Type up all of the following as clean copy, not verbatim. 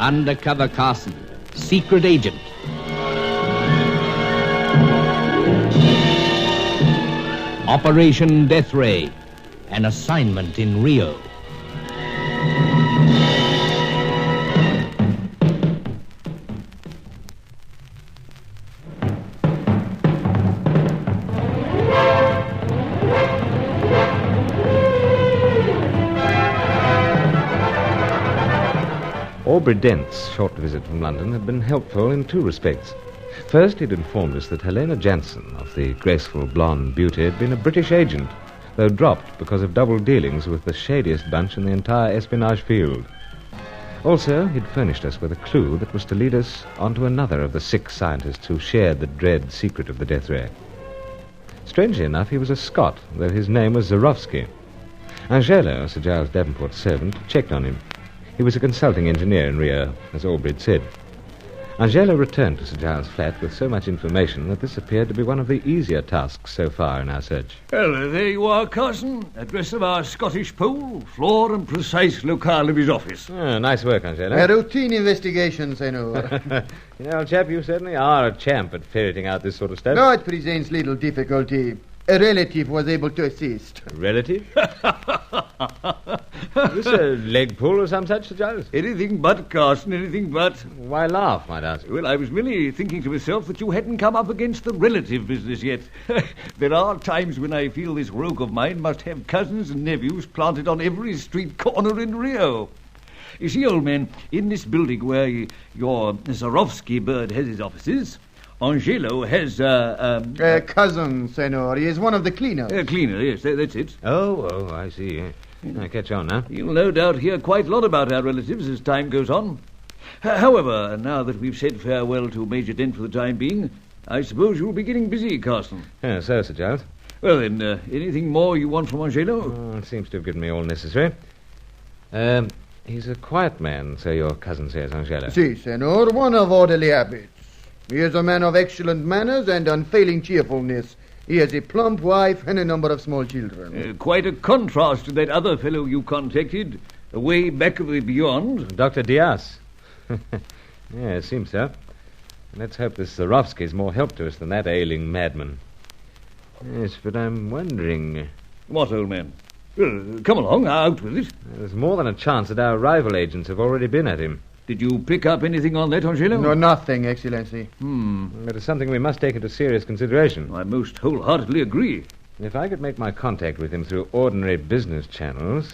Undercover Carson, secret agent. Operation Death Ray, an assignment in Rio. Aubrey Dent's short visit from London had been helpful in two respects. First, he'd informed us that Helena Jansen, of the graceful blonde beauty, had been a British agent, though dropped because of double dealings with the shadiest bunch in the entire espionage field. Also, he'd furnished us with a clue that was to lead us onto another of the 6 scientists who shared the dread secret of the death ray. Strangely enough, he was a Scot, though his name was Zorowski. Angelo, Sir Giles Davenport's servant, checked on him. He was a consulting engineer in Rio, as Aubrey had said. Angelo returned to Sir Giles' flat with so much information that this appeared to be one of the easier tasks so far in our search. Well, there you are, Carson. Address of our Scottish Pole, floor and precise locale of his office. Oh, nice work, Angelo. A routine investigation, Senor. You know, old chap, you certainly are a champ at ferreting out this sort of stuff. No, it presents little difficulty. A relative was able to assist. A relative? Is this a leg pull or some such, Sir Giles? Anything but, Carson, anything but. Why laugh, might I ask? Well, I was merely thinking to myself that you hadn't come up against the relative business yet. There are times when I feel this rogue of mine must have cousins and nephews planted on every street corner in Rio. You see, old man, in this building where your Zorowski bird has his offices, Angelo has, cousin, Senor. He is one of the cleaners. Cleaner, yes, that's it. Oh, I see. I catch on now. You'll no doubt hear quite a lot about our relatives as time goes on. However, now that we've said farewell to Major Dent for the time being, I suppose you'll be getting busy, Carson. So, Sir Giles. Well, then, anything more you want from Angelo? Oh, it seems to have given me all necessary. He's a quiet man, so your cousin says, Angelo. Si, Senor, one of orderly habits. He is a man of excellent manners and unfailing cheerfulness. He has a plump wife and a number of small children. Quite a contrast to that other fellow you contacted, way back of the beyond. Dr. Diaz. Yeah, it seems so. Let's hope this Zorowski's more help to us than that ailing madman. Yes, but I'm wondering... What, old man? Well, come along, out with it. There's more than a chance that our rival agents have already been at him. Did you pick up anything on that, Angelo? No, nothing, Excellency. It is something we must take into serious consideration. I most wholeheartedly agree. If I could make my contact with him through ordinary business channels,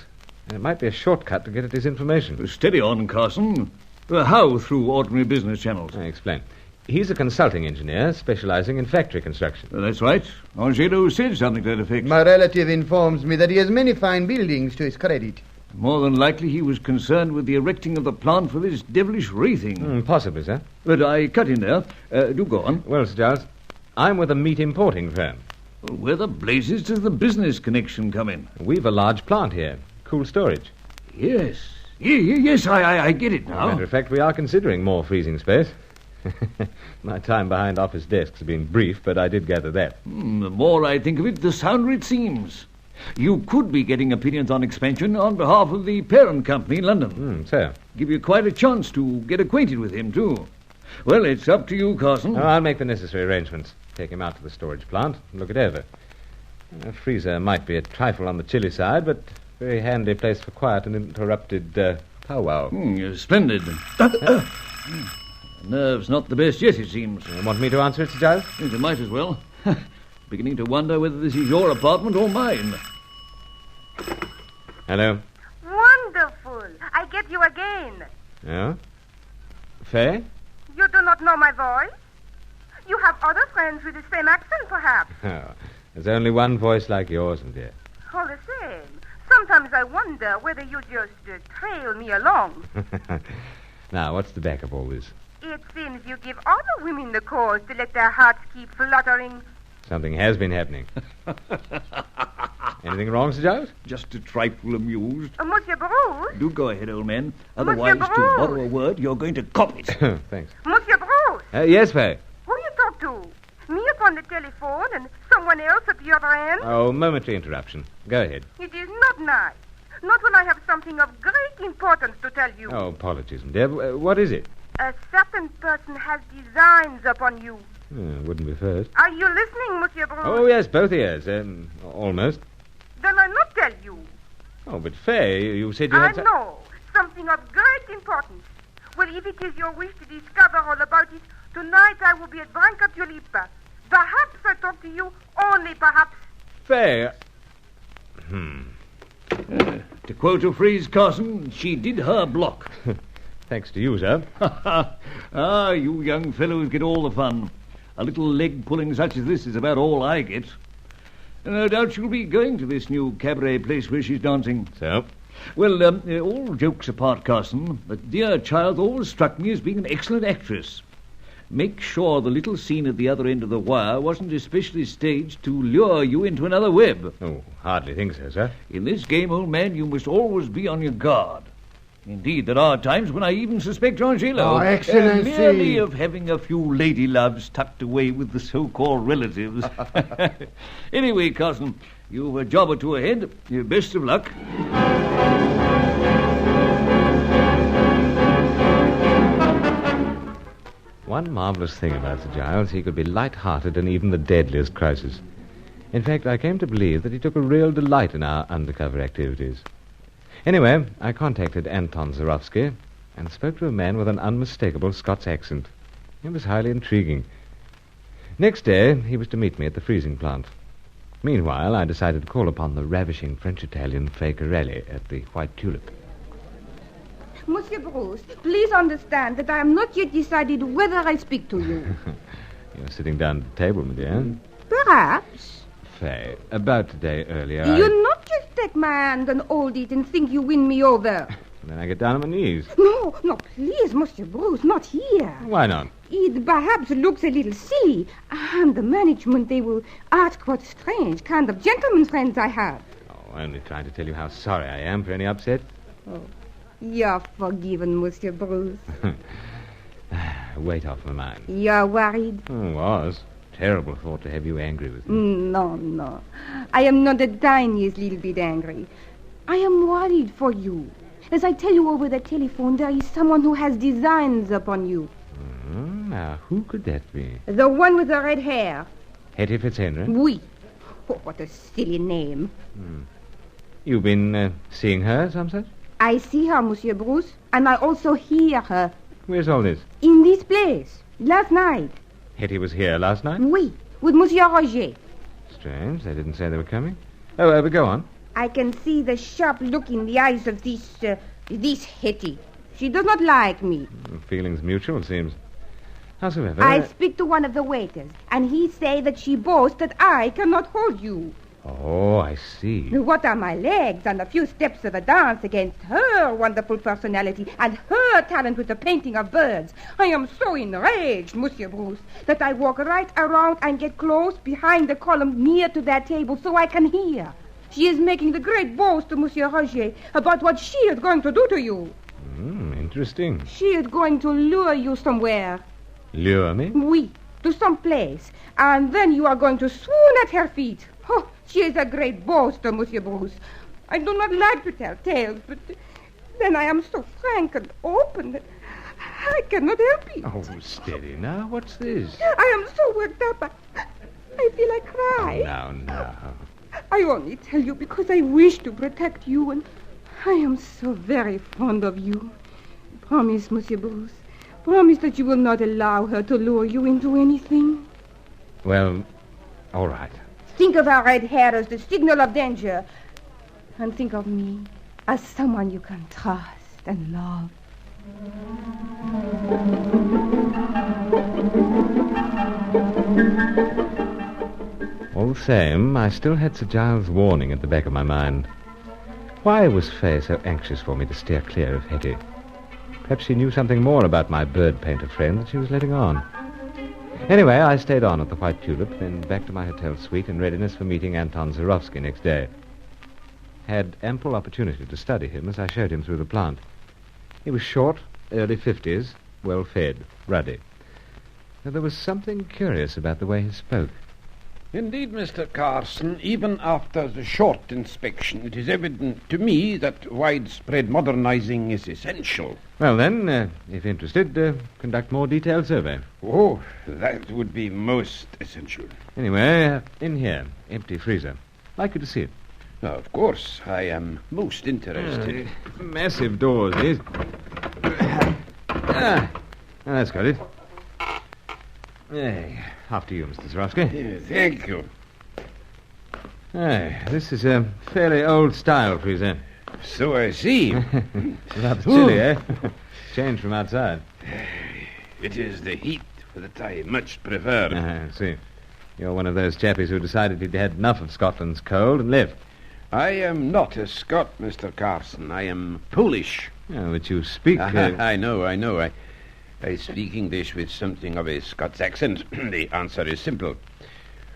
it might be a shortcut to get at his information. Steady on, Carson. How through ordinary business channels? I explain. He's a consulting engineer specializing in factory construction. That's right. Angelo said something to that effect. My relative informs me that he has many fine buildings to his credit. More than likely he was concerned with the erecting of the plant for this devilish ray thing. Possibly, sir. But I cut in there. Do go on. Well, Sir Giles, I'm with a meat importing firm. Well, where the blazes does the business connection come in? We've a large plant here. Cool storage. Yes. Yes, I get it now. As a matter of fact, we are considering more freezing space. My time behind office desks has been brief, but I did gather that. The more I think of it, the sounder it seems. You could be getting opinions on expansion on behalf of the parent company in London. So? Give you quite a chance to get acquainted with him, too. Well, it's up to you, Carson. I'll make the necessary arrangements. Take him out to the storage plant and look it over. A freezer might be a trifle on the chilly side, but very handy place for quiet and uninterrupted powwow. Splendid. Nerves not the best yet, it seems. You want me to answer it, Sir Giles? Yes, you might as well. Beginning to wonder whether this is your apartment or mine. Hello. Wonderful. I get you again. Yeah? Faye? You do not know my voice? You have other friends with the same accent, perhaps. Oh, there's only one voice like yours, my dear. All the same. Sometimes I wonder whether you just trail me along. Now, what's the back of all this? It seems you give other women the cause to let their hearts keep fluttering. Something has been happening. Anything wrong, Sir Giles? Just a trifle amused. Monsieur Bruce? Do go ahead, old man. Otherwise, to borrow a word, you're going to cop it. Thanks. Monsieur Bruce? Yes, Faye? Who you talk to? Me upon the telephone and someone else at the other end? Oh, momentary interruption. Go ahead. It is not nice. Not when I have something of great importance to tell you. Oh, apologies, Deb. What is it? A certain person has designs upon you. Wouldn't be first. Are you listening, Monsieur Bruce? Oh, yes, both ears. Almost. Then I'll not tell you. Oh, but Faye, you said you I had... know. Something of great importance. Well, if it is your wish to discover all about it, tonight I will be at Branca Tulipa. Perhaps I talk to you, only perhaps. Faye... To quote a phrase, Carson, she did her block. Thanks to you, sir. You young fellows get all the fun. A little leg-pulling such as this is about all I get. No doubt she'll be going to this new cabaret place where she's dancing. So? Well, all jokes apart, Carson, the dear child always struck me as being an excellent actress. Make sure the little scene at the other end of the wire wasn't especially staged to lure you into another web. Oh, hardly think so, sir. In this game, old man, you must always be on your guard. Indeed, there are times when I even suspect Angelo. Oh, Excellency. Merely of having a few lady loves tucked away with the so-called relatives. Anyway, Carson, you've a job or two ahead. Best of luck. One marvelous thing about Sir Giles, he could be light-hearted in even the deadliest crisis. In fact, I came to believe that he took a real delight in our undercover activities. Anyway, I contacted Anton Zarowski and spoke to a man with an unmistakable Scots accent. It was highly intriguing. Next day, he was to meet me at the freezing plant. Meanwhile, I decided to call upon the ravishing French-Italian Faye Corelli at the White Tulip. Monsieur Bruce, please understand that I am not yet decided whether I speak to you. You're sitting down at the table, my dear. Perhaps. Faye, about today earlier, You not just take my hand and hold it and think you win me over. Then I get down on my knees. No, please, Monsieur Bruce, not here. Why not? It perhaps looks a little silly. And the management, they will ask what strange kind of gentleman friends I have. Oh, only trying to tell you how sorry I am for any upset. You're forgiven, Monsieur Bruce. Weight off my mind. You're worried? Oh, was. Terrible thought to have you angry with me. No. I am not the tiniest little bit angry. I am worried for you. As I tell you over the telephone, there is someone who has designs upon you. Now, who could that be? The one with the red hair. Hetty Fitzhenry? Oui. Oh, what a silly name. You've been seeing her, some such? I see her, Monsieur Bruce, and I also hear her. Where's all this? In this place, last night. Hetty was here last night? Oui, with Monsieur Roger. Strange, they didn't say they were coming. Oh, but go on. I can see the sharp look in the eyes of this Hetty. She does not like me. Feelings mutual, it seems. Howsoever... I speak to one of the waiters, and he say that she boasts that I cannot hold you. Oh, I see. What are my legs and a few steps of a dance against her wonderful personality and her talent with the painting of birds? I am so enraged, Monsieur Bruce, that I walk right around and get close behind the column near to their table so I can hear. She is making the great boast to Monsieur Roger about what she is going to do to you. Interesting. She is going to lure you somewhere. Lure me? Oui, to some place. And then you are going to swoon at her feet. Oh, she is a great boaster, Monsieur Bruce. I do not like to tell tales, but then I am so frank and open that I cannot help it. Oh, steady now. What's this? I am so worked up. I feel like cry. Now. I only tell you because I wish to protect you, and I am so very fond of you. Promise, Monsieur Bruce. Promise that you will not allow her to lure you into anything. Well, all right. Think of her red hair as the signal of danger. And think of me as someone you can trust and love. All the same, I still had Sir Giles' warning at the back of my mind. Why was Faye so anxious for me to steer clear of Hetty? Perhaps she knew something more about my bird painter friend that she was letting on. Anyway, I stayed on at the White Tulip, then back to my hotel suite in readiness for meeting Anton Zarowski next day. Had ample opportunity to study him as I showed him through the plant. He was short, early 50s, well-fed, ruddy. Now, there was something curious about the way he spoke. Indeed, Mr. Carson, even after the short inspection, it is evident to me that widespread modernizing is essential. Well, then, if interested, conduct more detailed survey. Oh, that would be most essential. Anyway, in here, empty freezer. Like you to see it. Of course, I am most interested. Massive doors, these. That's got it. Hey, after you, Mr. Zorowski. Thank you. Hey, this is a fairly old-style freezer. So I see. Rather chilly, eh? Change from outside. It is the heat that I much prefer. I see. You're one of those chappies who decided he'd had enough of Scotland's cold and left. I am not a Scot, Mr. Carson. I am Polish. Oh, but you speak... I know. I speak English with something of a Scots accent. The answer is simple.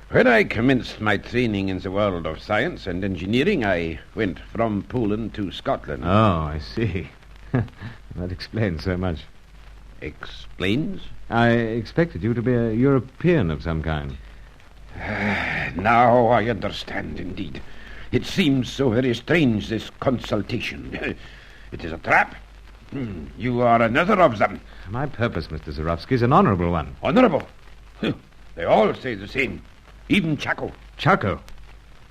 When I commenced my training in the world of science and engineering, I went from Poland to Scotland. Oh, I see. That explains so much. Explains? I expected you to be a European of some kind. Now I understand, indeed. It seems so very strange, this consultation. It is a trap. You are another of them. My purpose, Mr. Zorowski, is an honorable one. Honorable? They all say the same. Even Chaco. Chaco?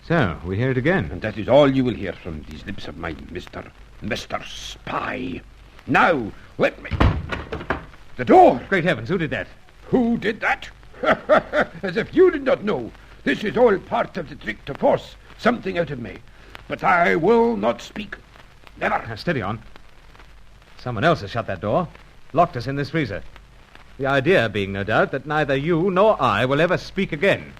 So, we hear it again. And that is all you will hear from these lips of mine, Mr. Spy. Now, let me... The door! Great heavens, who did that? Who did that? As if you did not know. This is all part of the trick to force something out of me. But I will not speak. Never. Now, steady on. Someone else has shut that door. Locked us in this freezer. The idea being, no doubt, that neither you nor I will ever speak again.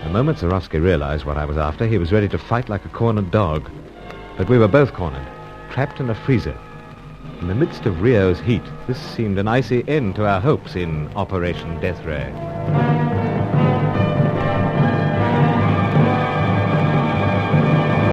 The moment Zorowski realized what I was after, he was ready to fight like a cornered dog. But we were both cornered, trapped in a freezer. In the midst of Rio's heat, this seemed an icy end to our hopes in Operation Death Ray.